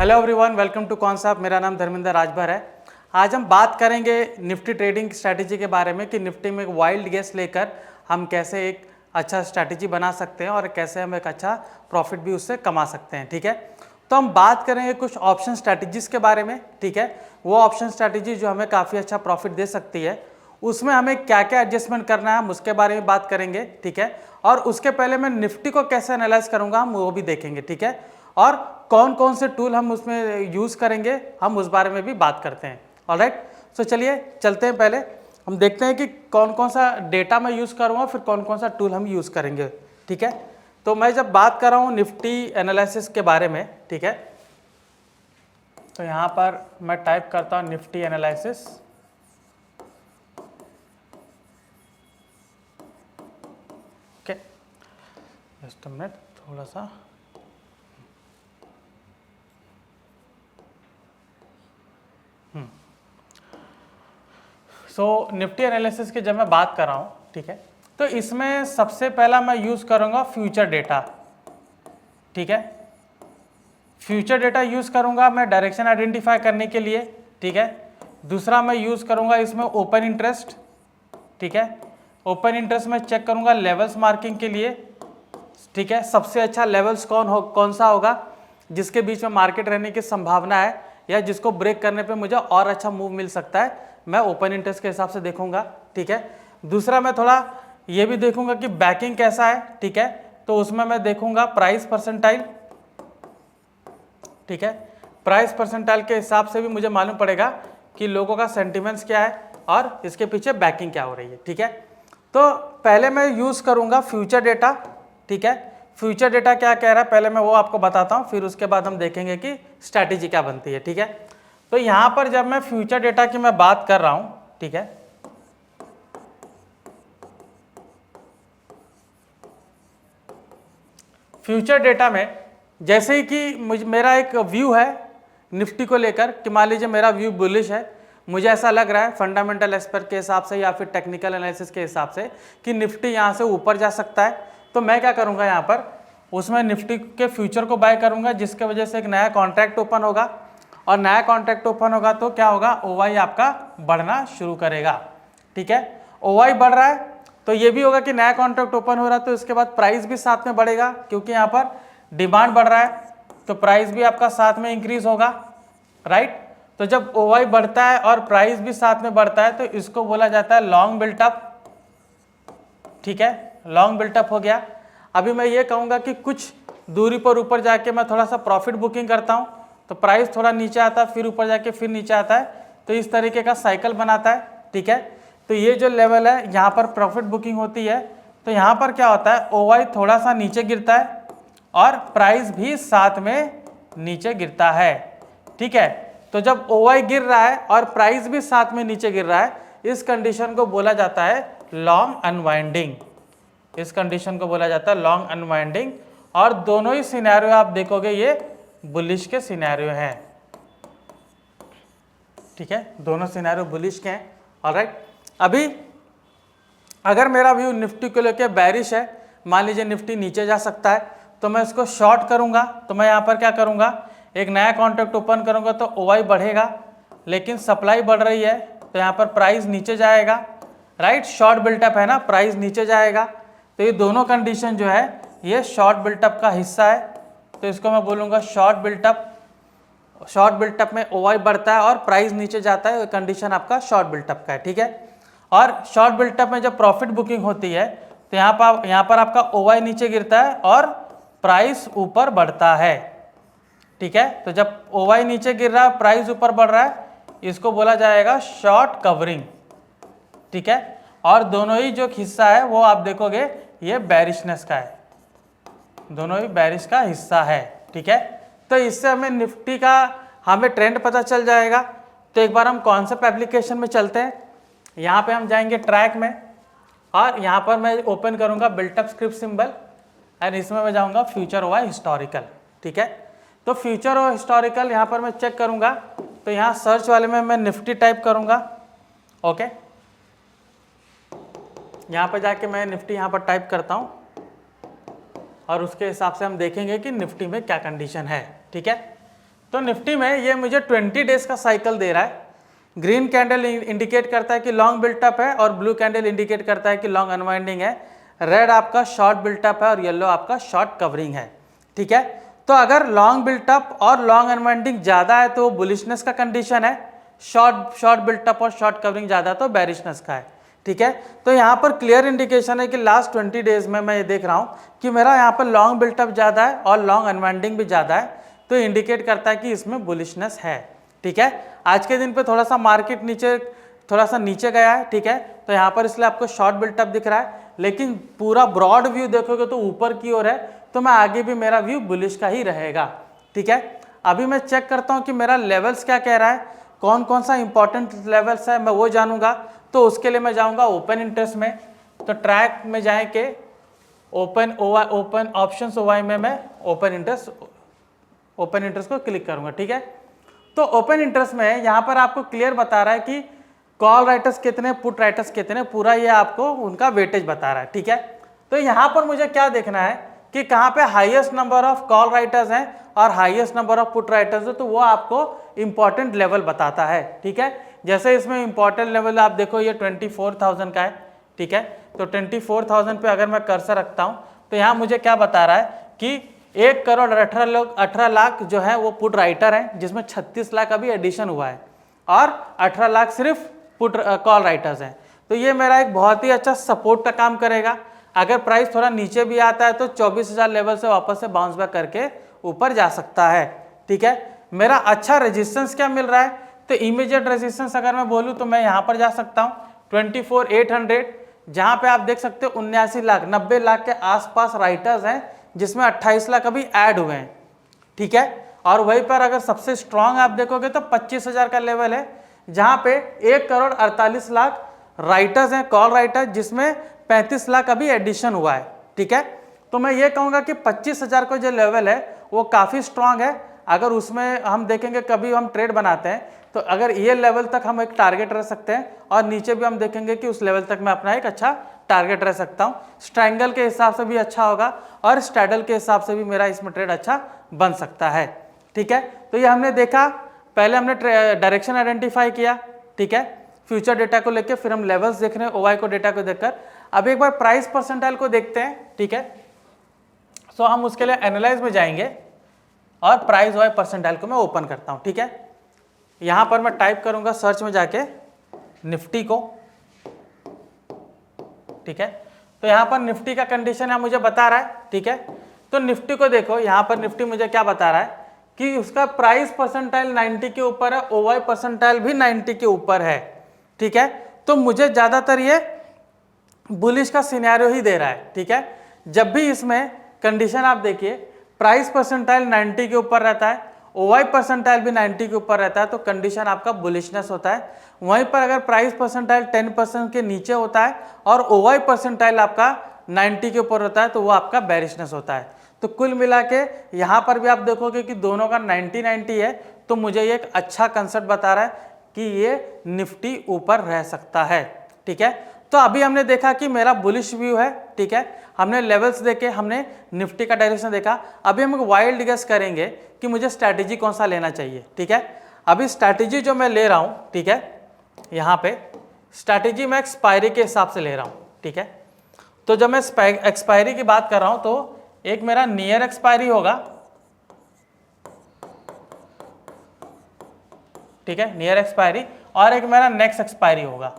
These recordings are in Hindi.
Hello everyone, welcome to concept. मेरा नाम धर्मेंद्र राजभर है। आज हम बात करेंगे निफ्टी ट्रेडिंग स्ट्रैटेजी के बारे में कि निफ्टी में एक वाइल्ड गेस लेकर हम कैसे एक अच्छा स्ट्रैटेजी बना सकते हैं और कैसे हम एक अच्छा प्रॉफिट भी उससे कमा सकते हैं। ठीक है, तो हम बात करेंगे कुछ ऑप्शन स्ट्रैटेजीज के बारे में। ठीक है, वो ऑप्शन स्ट्रैटेजी जो हमें काफ़ी अच्छा प्रॉफिट दे सकती है, उसमें हमें क्या क्या एडजस्टमेंट करना है हम उसके बारे में बात करेंगे। ठीक है, और उसके पहले मैं निफ्टी को कैसे एनालाइज करूंगा हम वो भी देखेंगे। ठीक है, और कौन कौन से टूल हम उसमें यूज़ करेंगे हम उस बारे में भी बात करते हैं। ऑलराइट, सो चलिए चलते हैं। पहले हम देखते हैं कि कौन कौन सा डेटा मैं यूज़ करूँगा, फिर कौन कौन सा टूल हम यूज़ करेंगे। ठीक है, तो मैं जब बात कर रहा हूँ निफ्टी एनालिसिस के बारे में, ठीक है, तो यहाँ पर मैं टाइप करता हूँ Nifty analysis. Okay, just a minute, थोड़ा सा निफ्टी एनालिसिस की जब मैं बात कर रहा हूँ, ठीक है, तो इसमें सबसे पहला मैं यूज़ करूँगा फ्यूचर डेटा। ठीक है, फ्यूचर डेटा यूज़ करूँगा मैं डायरेक्शन आइडेंटिफाई करने के लिए। ठीक है, दूसरा मैं यूज़ करूँगा इसमें ओपन इंटरेस्ट। ठीक है, ओपन इंटरेस्ट में चेक करूँगा लेवल्स मार्किंग के लिए। ठीक है, सबसे अच्छा लेवल्स कौन सा होगा जिसके बीच में मार्केट रहने की संभावना है या जिसको ब्रेक करने पे मुझे और अच्छा मूव मिल सकता है, मैं ओपन इंटरेस्ट के हिसाब से देखूंगा। ठीक है, दूसरा मैं थोड़ा ये भी देखूंगा कि बैकिंग कैसा है। ठीक है, तो उसमें मैं देखूंगा प्राइस परसेंटाइल। ठीक है, प्राइस परसेंटाइल के हिसाब से भी मुझे मालूम पड़ेगा कि लोगों का सेंटिमेंट्स क्या है और इसके पीछे बैकिंग क्या हो रही है। ठीक है, तो पहले मैं यूज़ करूंगा फ्यूचर डेटा। ठीक है, फ्यूचर डेटा क्या कह रहा है पहले मैं वो आपको बताता हूँ, फिर उसके बाद हम देखेंगे कि स्ट्रैटेजी क्या बनती है। ठीक है, तो यहाँ पर जब मैं फ्यूचर डेटा की मैं बात कर रहा हूँ, ठीक है, फ्यूचर डेटा में जैसे ही कि मेरा एक व्यू है निफ्टी को लेकर कि मान लीजिए मेरा व्यू बुलिश है, मुझे ऐसा लग रहा है फंडामेंटल एस्पेक्ट के हिसाब से या फिर टेक्निकल एनालिसिस के हिसाब से कि निफ्टी यहाँ से ऊपर जा सकता है, तो मैं क्या करूँगा यहाँ पर उसमें निफ्टी के फ्यूचर को बाय करूँगा, जिसके वजह से एक नया कॉन्ट्रैक्ट ओपन होगा और नया कॉन्ट्रैक्ट ओपन होगा तो क्या होगा, ओवाई आपका बढ़ना शुरू करेगा। ठीक है, ओवाई बढ़ रहा है तो ये भी होगा कि नया कॉन्ट्रैक्ट ओपन हो रहा है तो इसके बाद प्राइस भी साथ में बढ़ेगा, क्योंकि यहाँ पर डिमांड बढ़ रहा है तो प्राइस भी आपका साथ में इंक्रीज होगा। राइट, तो जब ओवाई बढ़ता है और प्राइस भी साथ में बढ़ता है तो इसको बोला जाता है लॉन्ग बिल्टअप। ठीक है, लॉन्ग बिल्टअप हो गया। अभी मैं ये कहूँगा कि कुछ दूरी पर ऊपर जाके मैं थोड़ा सा प्रॉफिट बुकिंग करता हूँ तो प्राइस थोड़ा नीचे आता है, फिर ऊपर जाके फिर नीचे आता है, तो इस तरीके का साइकिल बनाता है। ठीक है, तो ये जो लेवल है यहाँ पर प्रॉफिट बुकिंग होती है, तो यहाँ पर क्या होता है ओवाई थोड़ा सा नीचे गिरता है और प्राइस भी साथ में नीचे गिरता है। ठीक है, तो जब ओवाई गिर रहा है और प्राइस भी साथ में नीचे गिर रहा है, इस कंडीशन को बोला जाता है लॉन्ग अनवाइंडिंग। इस कंडीशन को बोला जाता है लॉन्ग अनवाइंडिंग, और दोनों ही सिनेरियो आप देखोगे ये बुलिश के सिनेरियो हैं। ठीक है, दोनों सिनेरियो बुलिश के हैं। ऑलराइट, अभी अगर मेरा व्यू निफ्टी को लेकर बैरिश है, मान लीजिए निफ्टी नीचे जा सकता है, तो मैं इसको शॉर्ट करूंगा। तो मैं यहाँ पर क्या करूंगा, एक नया कॉन्ट्रैक्ट ओपन करूंगा तो ओवाई बढ़ेगा लेकिन सप्लाई बढ़ रही है तो यहाँ पर प्राइस नीचे जाएगा। राइट, शॉर्ट बिल्टअप है ना, प्राइस नीचे जाएगा, तो ये दोनों कंडीशन जो है ये शॉर्ट बिल्टअप का हिस्सा है, तो इसको मैं बोलूँगा शॉर्ट बिल्टअप। शॉर्ट बिल्टअप में ओवाई बढ़ता है और प्राइस नीचे जाता है, कंडीशन आपका शॉर्ट बिल्टअप का है। ठीक है, और शॉर्ट बिल्टअप में जब प्रॉफिट बुकिंग होती है तो यहाँ पर आपका ओवाई नीचे गिरता है और प्राइस ऊपर बढ़ता है। ठीक है, तो जब ओवाई नीचे गिर रहा है प्राइस ऊपर बढ़ रहा है, इसको बोला जाएगा शॉर्ट कवरिंग। ठीक है, और दोनों ही जो हिस्सा है वो आप देखोगे ये बैरिशनेस का है, दोनों ही बैरिश का हिस्सा है। ठीक है, तो इससे हमें निफ्टी का हमें ट्रेंड पता चल जाएगा। तो एक बार हम कॉन्सेप्ट एप्लीकेशन में चलते हैं। यहाँ पे हम जाएंगे ट्रैक में और यहाँ पर मैं ओपन करूँगा बिल्टअप स्क्रिप्ट सिंबल एंड इसमें मैं जाऊँगा फ्यूचर ओवाई हिस्टोरिकल। ठीक है, तो फ्यूचर और हिस्टोरिकल यहाँ पर मैं चेक करूँगा, तो यहाँ सर्च वाले में मैं निफ्टी टाइप करूँगा। ओके, यहाँ पर जाके मैं निफ्टी यहाँ पर टाइप करता हूँ और उसके हिसाब से हम देखेंगे कि निफ्टी में क्या कंडीशन है। ठीक है, तो निफ्टी में ये मुझे 20 डेज का साइकिल दे रहा है। ग्रीन कैंडल इंडिकेट करता है कि लॉन्ग बिल्टअप है और ब्लू कैंडल इंडिकेट करता है कि लॉन्ग अनवाइंडिंग है। रेड आपका शॉर्ट बिल्टअप है और येलो आपका शॉर्ट कवरिंग है। ठीक है, तो अगर लॉन्ग बिल्टअप और लॉन्ग अनवाइंडिंग ज़्यादा है तो बुलिशनेस का कंडीशन है, शॉर्ट बिल्टअप और शॉर्ट कवरिंग ज़्यादा तो बेरिशनेस का है। ठीक है, तो यहाँ पर क्लियर इंडिकेशन है कि लास्ट 20 डेज में मैं ये देख रहा हूँ कि मेरा यहाँ पर लॉन्ग बिल्टअप ज़्यादा है और लॉन्ग अनवाइंडिंग भी ज़्यादा है, तो इंडिकेट करता है कि इसमें बुलिशनेस है। ठीक है, आज के दिन पे थोड़ा सा मार्केट थोड़ा सा नीचे गया है। ठीक है, तो यहाँ पर इसलिए आपको शॉर्ट बिल्टअप दिख रहा है, लेकिन पूरा ब्रॉड व्यू देखोगे तो ऊपर की ओर है, तो मैं आगे भी मेरा व्यू बुलिश का ही रहेगा। ठीक है, अभी मैं चेक करता हूँ कि मेरा लेवल्स क्या कह रहा है, कौन कौन सा इंपॉर्टेंट लेवल्स है, मैं वो जानूंगा। तो उसके लिए मैं जाऊंगा ओपन इंटरेस्ट में, तो ट्रैक में जाए के ओपन ऑप्शंस ओवाई में मैं ओपन इंटरेस्ट को क्लिक करूंगा। ठीक है, तो ओपन इंटरेस्ट में यहाँ पर आपको क्लियर बता रहा है कि कॉल राइटर्स कितने, पुट राइटर्स कितने, पूरा ये आपको उनका वेटेज बता रहा है। ठीक है, तो यहाँ पर मुझे क्या देखना है कि कहाँ पे highest number of call writers हैं और highest number of put writers है, तो वो आपको इंपॉर्टेंट लेवल बताता है। ठीक है, जैसे इसमें इंपॉर्टेंट लेवल आप देखो ये 24,000 का है। ठीक है, तो 24,000 पे अगर मैं कर्सर रखता हूँ तो यहाँ मुझे क्या बता रहा है कि 1,18 लाख जो है वो पुट राइटर हैं, जिसमें 36 लाख अभी एडिशन हुआ है और 18 लाख सिर्फ पुट कॉल राइटर्स हैं। तो ये मेरा एक बहुत ही अच्छा सपोर्ट का काम करेगा। अगर प्राइस थोड़ा नीचे भी आता है तो 24,000 लेवल से वापस से बाउंस बैक करके ऊपर जा सकता है। ठीक है, मेरा अच्छा रेजिस्टेंस क्या मिल रहा है, तो इमीडिएट रेजिस्टेंस अगर मैं बोलूँ तो मैं यहाँ पर जा सकता हूँ 24,800, जहाँ पे आप देख सकते हो 79 लाख 90 लाख के आसपास राइटर्स हैं, जिसमें 28 लाख अभी ऐड हुए हैं। ठीक है, और वहीं पर अगर सबसे स्ट्रांग आप देखोगे तो 25,000 का लेवल है, जहाँ पे 1,48,00,000 राइटर्स हैं, कॉल राइटर, जिसमें 35 लाख अभी एडिशन हुआ है। ठीक है, तो मैं ये कहूँगा कि 25,000 का जो लेवल है वो काफ़ी स्ट्रांग है। अगर उसमें हम देखेंगे कभी हम ट्रेड बनाते हैं तो अगर ये लेवल तक हम एक टारगेट रख सकते हैं और नीचे भी हम देखेंगे कि उस लेवल तक मैं अपना एक अच्छा टारगेट रख सकता हूँ। स्ट्रैंगल के हिसाब से भी अच्छा होगा और स्टैडल के हिसाब से भी मेरा इसमें ट्रेड अच्छा बन सकता है। ठीक है, तो ये हमने देखा, पहले हमने डायरेक्शन आइडेंटिफाई किया। ठीक है, फ्यूचर डेटा को लेकर, फिर हम लेवल्स देख रहे हैं ओवाई को डेटा को देखकर। अब एक बार प्राइस परसेंटाइल को देखते हैं। ठीक है, सो हम उसके लिए एनालाइज में जाएंगे और प्राइस ओवाई परसेंटाइल को मैं ओपन करता हूँ। ठीक है, यहाँ पर मैं टाइप करूँगा सर्च में जाके निफ्टी को। ठीक है, तो यहाँ पर निफ्टी का कंडीशन है मुझे बता रहा है। ठीक है, तो निफ्टी को देखो, यहाँ पर निफ्टी मुझे क्या बता रहा है कि उसका प्राइस परसेंटाइल 90 के ऊपर है, ओवाई परसेंटाइल भी 90 के ऊपर है। ठीक है, तो मुझे ज़्यादातर ये बुलिश का सिनेरियो ही दे रहा है। ठीक है, जब भी इसमें कंडीशन आप देखिए, प्राइस परसेंटाइल 90 के ऊपर रहता है, ओवाई परसेंटाइल भी 90 के ऊपर रहता है, तो कंडीशन आपका बुलिशनेस होता है। वहीं पर अगर प्राइस परसेंटाइल 10% के नीचे होता है और ओवाई परसेंटाइल आपका 90 के ऊपर होता है, तो वो आपका बेरिशनेस होता है। तो कुल मिला के यहाँ पर भी आप देखोगे कि दोनों का 90-90 है, तो मुझे ये एक अच्छा कंसेप्ट बता रहा है कि ये निफ्टी ऊपर रह सकता है। ठीक है, तो अभी हमने देखा कि मेरा बुलिश व्यू है। ठीक है, हमने लेवल्स देखे, हमने निफ्टी का डायरेक्शन देखा। अभी हम वाइल्ड गेस करेंगे कि मुझे स्ट्रैटेजी कौन सा लेना चाहिए। ठीक है, अभी स्ट्रैटेजी जो मैं ले रहा हूँ, ठीक है, यहाँ पे स्ट्रैटेजी मैं एक्सपायरी के हिसाब से ले रहा हूँ। ठीक है, तो जब मैं एक्सपायरी की बात कर रहा हूँ तो एक मेरा नियर एक्सपायरी होगा। ठीक है, नियर एक्सपायरी, और एक मेरा नेक्स्ट एक्सपायरी होगा।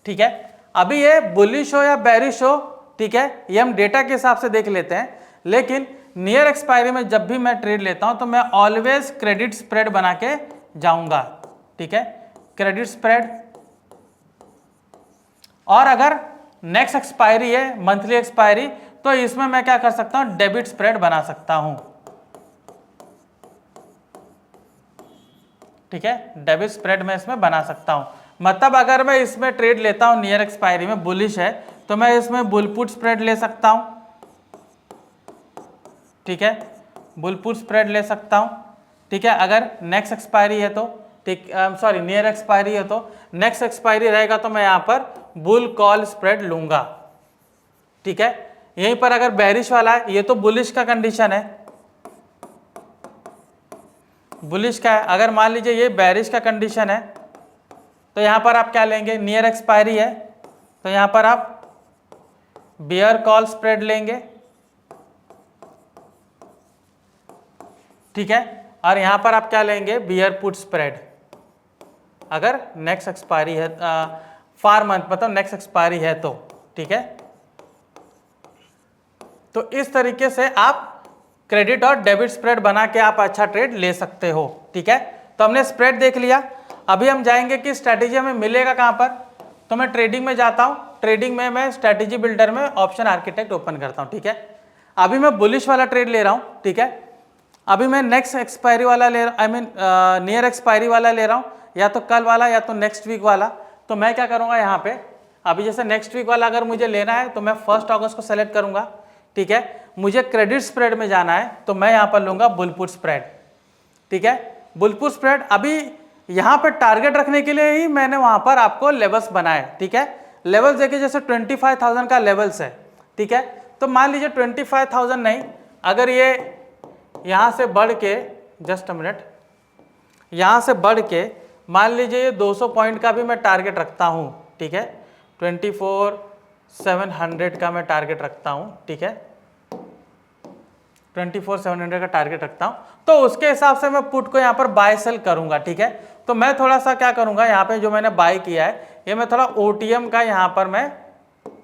ठीक है, अभी ये बुलिश हो या बेरिश हो, ठीक है, ये हम डेटा के हिसाब से देख लेते हैं। लेकिन नियर एक्सपायरी में जब भी मैं ट्रेड लेता हूं तो मैं ऑलवेज क्रेडिट स्प्रेड बना के जाऊंगा। ठीक है, क्रेडिट स्प्रेड, और अगर नेक्स्ट एक्सपायरी है मंथली एक्सपायरी, तो इसमें मैं क्या कर सकता हूं, डेबिट स्प्रेड बना सकता हूं। ठीक है, डेबिट स्प्रेड मैं इसमें बना सकता हूं। मतलब अगर मैं इसमें ट्रेड लेता हूं नियर एक्सपायरी में, बुलिश है, तो मैं इसमें बुल पुट स्प्रेड ले सकता हूं। ठीक है, बुल पुट स्प्रेड ले सकता हूं। ठीक है, अगर नेक्स्ट एक्सपायरी है तो, ठीक, सॉरी नियर एक्सपायरी है तो, नेक्स्ट एक्सपायरी रहेगा तो मैं यहाँ पर बुल कॉल स्प्रेड लूंगा। ठीक है, यहीं पर अगर बेरिश वाला है, ये तो बुलिश का कंडीशन है, बुलिश का है। अगर मान लीजिए ये बेरिश का कंडीशन है तो यहां पर आप क्या लेंगे, नियर एक्सपायरी है तो यहां पर आप बियर कॉल स्प्रेड लेंगे, ठीक है। और यहां पर आप क्या लेंगे, बियर पुट स्प्रेड, अगर नेक्स्ट एक्सपायरी है, फार मंथ मतलब नेक्स्ट एक्सपायरी है तो, ठीक है। तो इस तरीके से आप क्रेडिट और डेबिट स्प्रेड बना के आप अच्छा ट्रेड ले सकते हो, ठीक है। तो हमने स्प्रेड देख लिया। अभी हम जाएंगे कि स्ट्रैटेजी हमें मिलेगा कहां पर। तो मैं ट्रेडिंग में जाता हूं, ट्रेडिंग में मैं स्ट्रैटेजी बिल्डर में ऑप्शन आर्किटेक्ट ओपन करता हूं, ठीक है। अभी मैं बुलिश वाला ट्रेड ले रहा हूं, ठीक है। अभी मैं नेक्स्ट एक्सपायरी वाला ले रहा, आई मीन नियर एक्सपायरी वाला ले रहा हूं, या तो कल वाला या तो नेक्स्ट वीक वाला। तो मैं क्या करूंगा यहाँ पे, अभी जैसे नेक्स्ट वीक वाला अगर मुझे लेना है तो मैं 1 अगस्त को सेलेक्ट करूंगा, ठीक है। मुझे क्रेडिट स्प्रेड में जाना है तो मैं यहाँ पर लूंगा बुलपुट स्प्रेड, ठीक है। बुलपुट स्प्रेड अभी यहाँ पर टारगेट रखने के लिए ही मैंने वहाँ पर आपको लेवल्स बनाए, ठीक है। लेवल्स देखिए जैसे 25,000 का लेवल्स है, ठीक है। तो मान लीजिए 25,000 नहीं, अगर ये यहाँ से बढ़ के, जस्ट अ मिनट, यहाँ से बढ़ के मान लीजिए ये 200 पॉइंट का भी मैं टारगेट रखता हूँ, ठीक है। 24,700 का मैं टारगेट रखता हूँ, ठीक है। 24,700 का टारगेट रखता हूँ, तो उसके हिसाब से मैं पुट को यहाँ पर बाय सेल करूँगा, ठीक है। तो मैं थोड़ा सा क्या करूँगा, यहाँ पे जो मैंने बाय किया है ये मैं थोड़ा OTM का यहाँ पर मैं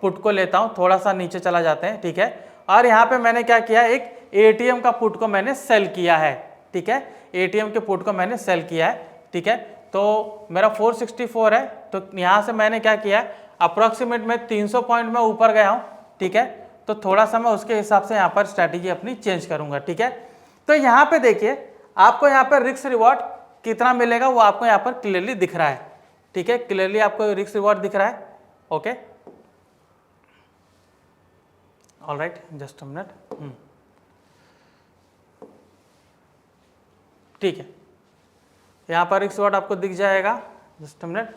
पुट को लेता हूँ, थोड़ा सा नीचे चला जाते हैं, ठीक है। और यहाँ पे मैंने क्या किया, एक ATM का पुट को मैंने सेल किया है, ठीक है। ATM के पुट को मैंने सेल किया है, ठीक है। तो मेरा 464 है, तो यहाँ से मैंने क्या किया, अप्रोक्सीमेट में 300 पॉइंट में ऊपर गया हूँ, ठीक है। तो थोड़ा सा मैं उसके हिसाब से यहाँ पर स्ट्रैटेजी अपनी चेंज करूँगा, ठीक है। तो यहाँ पे देखिए आपको यहाँ पर रिस्क रिवॉर्ड कितना मिलेगा वो आपको यहाँ पर क्लियरली दिख रहा है, ठीक है। क्लियरली आपको रिस्क रिवॉर्ड दिख रहा है, okay, alright, just a minute, ठीक है। यहाँ पर रिस्क रिवॉर्ड आपको दिख जाएगा, जस्ट अ मिनट।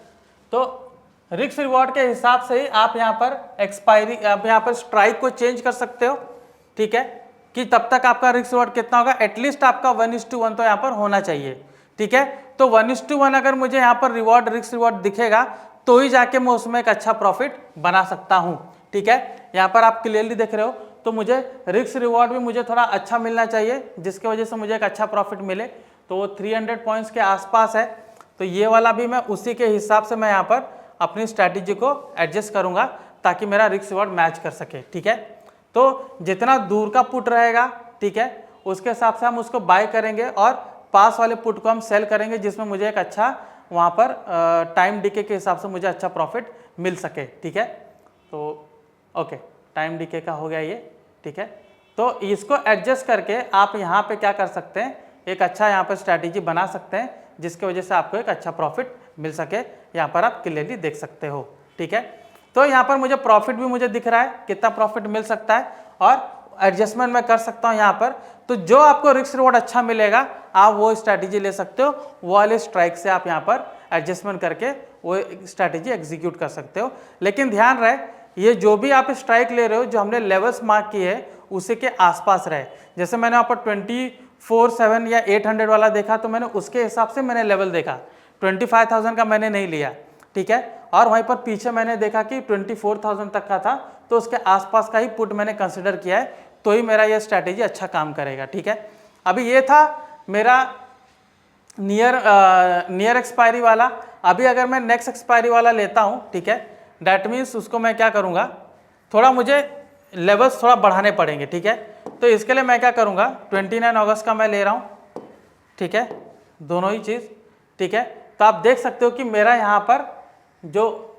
तो रिस्क रिवॉर्ड के हिसाब से ही आप यहाँ पर एक्सपायरी, आप यहाँ पर स्ट्राइक को चेंज कर सकते हो, ठीक है, कि तब तक आपका रिस्क रिवॉर्ड कितना होगा, एटलीस्ट आपका 1:1 तो यहाँ पर होना चाहिए, ठीक है। तो 1:1 अगर मुझे यहाँ पर रिवॉर्ड रिस्क रिवॉर्ड दिखेगा तो ही जाके मैं उसमें एक अच्छा प्रॉफिट बना सकता हूँ, ठीक है। यहाँ पर आप क्लियरली देख रहे हो, तो मुझे रिस्क रिवॉर्ड भी मुझे थोड़ा अच्छा मिलना चाहिए जिसकी वजह से मुझे एक अच्छा प्रॉफिट मिले। तो वो 300 पॉइंट्स के आसपास है, तो ये वाला भी मैं उसी के हिसाब से मैं यहाँ पर अपनी स्ट्रैटेजी को एडजस्ट करूँगा ताकि मेरा रिस्क रिवॉर्ड मैच कर सके, ठीक है। तो जितना दूर का पुट रहेगा, ठीक है, उसके हिसाब से हम उसको बाय करेंगे और पास वाले पुट को हम सेल करेंगे जिसमें मुझे एक अच्छा वहाँ पर टाइम डीके के हिसाब से मुझे अच्छा प्रॉफिट मिल सके, ठीक है। तो ओके, टाइम डीके का हो गया ये, ठीक है। तो इसको एडजस्ट करके आप यहाँ पे क्या कर सकते हैं, एक अच्छा यहाँ पर स्ट्रैटेजी बना सकते हैं जिसकी वजह से आपको एक अच्छा प्रॉफिट मिल सके। यहाँ पर आप क्लियरली देख सकते हो, ठीक है। तो यहाँ पर मुझे प्रॉफिट भी मुझे दिख रहा है कितना प्रॉफिट मिल सकता है और एडजस्टमेंट मैं कर सकता हूँ यहाँ पर। तो जो आपको रिस्क रिवॉर्ड अच्छा मिलेगा आप वो स्ट्रैटेजी ले सकते हो, वो वाले स्ट्राइक से आप यहाँ पर एडजस्टमेंट करके वो स्ट्रैटेजी एग्जीक्यूट कर सकते हो। लेकिन ध्यान रहे ये जो भी आप स्ट्राइक ले रहे हो जो हमने लेवल्स मार्क किए हैं उसी के आसपास रहे। जैसे मैंने यहाँ पर 24,700 या 800 वाला देखा तो मैंने उसके हिसाब से मैंने लेवल देखा, 25,000 का मैंने नहीं लिया, ठीक है। और वहीं पर पीछे मैंने देखा कि 24,000 तक का था तो उसके आसपास का ही पुट मैंने कंसिडर किया है, तो ही मेरा ये स्ट्रैटेजी अच्छा काम करेगा, ठीक है। अभी ये था मेरा नियर एक्सपायरी वाला। अभी अगर मैं नेक्स्ट एक्सपायरी वाला लेता हूँ, ठीक है, डैट मीन्स उसको मैं क्या करूँगा, थोड़ा मुझे लेवल्स थोड़ा बढ़ाने पड़ेंगे, ठीक है। तो इसके लिए मैं क्या करूँगा, 29 अगस्त का मैं ले रहा हूँ, ठीक है, दोनों ही चीज़, ठीक है। तो आप देख सकते हो कि मेरा यहाँ पर जो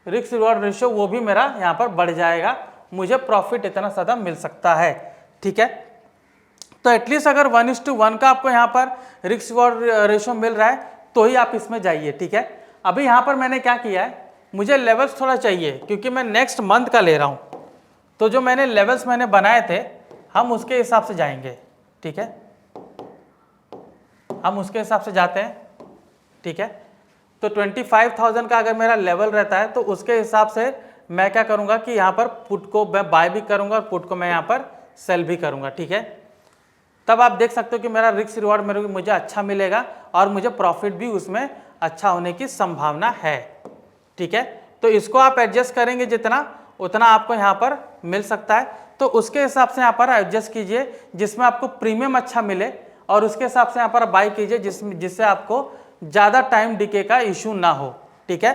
रिस्क रिवॉर्ड रेशियो वो भी मेरा यहाँ पर बढ़ जाएगा, मुझे प्रॉफिट इतना ज़्यादा मिल सकता है, ठीक है। तो एटलीस्ट अगर 1:1 का आपको यहाँ पर रिस्क रिवॉर्ड रेशियो मिल रहा है तो ही आप इसमें जाइए, ठीक है। अभी यहाँ पर मैंने क्या किया है, मुझे लेवल्स थोड़ा चाहिए क्योंकि मैं नेक्स्ट मंथ का ले रहा हूँ, तो जो मैंने लेवल्स मैंने बनाए थे हम उसके हिसाब से जाएंगे, ठीक है, हम उसके हिसाब से जाते हैं, ठीक है। तो 25,000 का अगर मेरा लेवल रहता है तो उसके हिसाब से मैं क्या करूँगा कि यहाँ पर पुट को मैं बाय भी करूँगा और पुट को मैं यहाँ पर सेल भी करूँगा, ठीक है। तब आप देख सकते हो कि मेरा रिस्क रिवॉर्ड मुझे अच्छा मिलेगा और मुझे प्रॉफिट भी उसमें अच्छा होने की संभावना है, ठीक है। तो इसको आप एडजस्ट करेंगे जितना उतना आपको यहाँ पर मिल सकता है। तो उसके हिसाब से यहाँ पर एडजस्ट कीजिए जिसमें आपको प्रीमियम अच्छा मिले और उसके हिसाब से यहाँ पर बाई कीजिए जिससे आपको ज़्यादा टाइम डिके का इशू ना हो, ठीक है।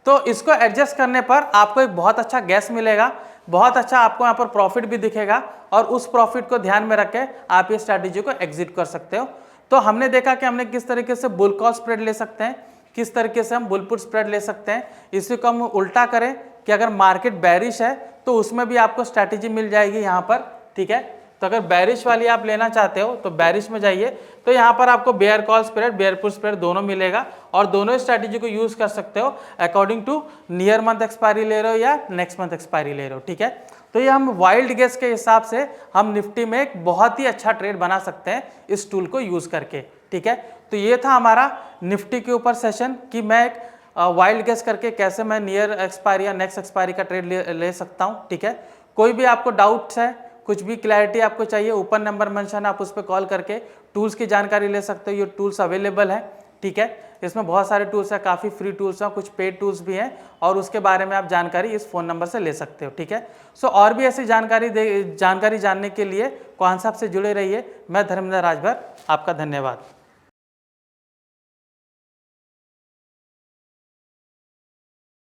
तो इसको एडजस्ट करने पर आपको एक बहुत अच्छा गैस मिलेगा, बहुत अच्छा आपको यहाँ पर प्रॉफिट भी दिखेगा और उस प्रॉफिट को ध्यान में रख के आप ये स्ट्रैटेजी को एग्जिट कर सकते हो। तो हमने देखा कि हमने किस तरीके से बुल कॉल स्प्रेड ले सकते हैं, किस तरीके से हम बुल पुट स्प्रेड ले सकते हैं। इसी को हम उल्टा करें कि अगर मार्केट बैरिश है तो उसमें भी आपको स्ट्रैटेजी मिल जाएगी यहाँ पर, ठीक है। तो अगर बैरिश वाली आप लेना चाहते हो तो बैरिश में जाइए, तो यहाँ पर आपको bear call spread, bear put spread दोनों मिलेगा और दोनों स्ट्रैटेजी को यूज कर सकते हो according to near month expiry ले रहे हो या नेक्स्ट मंथ एक्सपायरी ले रहे हो, ठीक है। तो ये हम वाइल्ड गेस के हिसाब से हम निफ्टी में एक बहुत ही अच्छा ट्रेड बना सकते हैं इस टूल को यूज करके, ठीक है। तो ये था हमारा निफ्टी के ऊपर सेशन कि मैं एक वाइल्ड गेस करके कैसे मैं नियर एक्सपायरी या नेक्स्ट एक्सपायरी का ट्रेड ले सकता हूँ, ठीक है। कोई भी आपको डाउट्स है, कुछ भी क्लैरिटी आपको चाहिए, ऊपर नंबर मेंशन है, आप उस पर कॉल करके टूल्स की जानकारी ले सकते हो। ये टूल्स अवेलेबल है, ठीक है। इसमें बहुत सारे टूल्स हैं, काफ़ी फ्री टूल्स हैं, कुछ पेड टूल्स भी हैं और उसके बारे में आप जानकारी इस फ़ोन नंबर से ले सकते हो, ठीक है। सो और भी ऐसी जानकारी जानने के लिए कॉन्सेप्ट से जुड़े रहिए। मैं धर्मेंद्र राजभर, आपका धन्यवाद।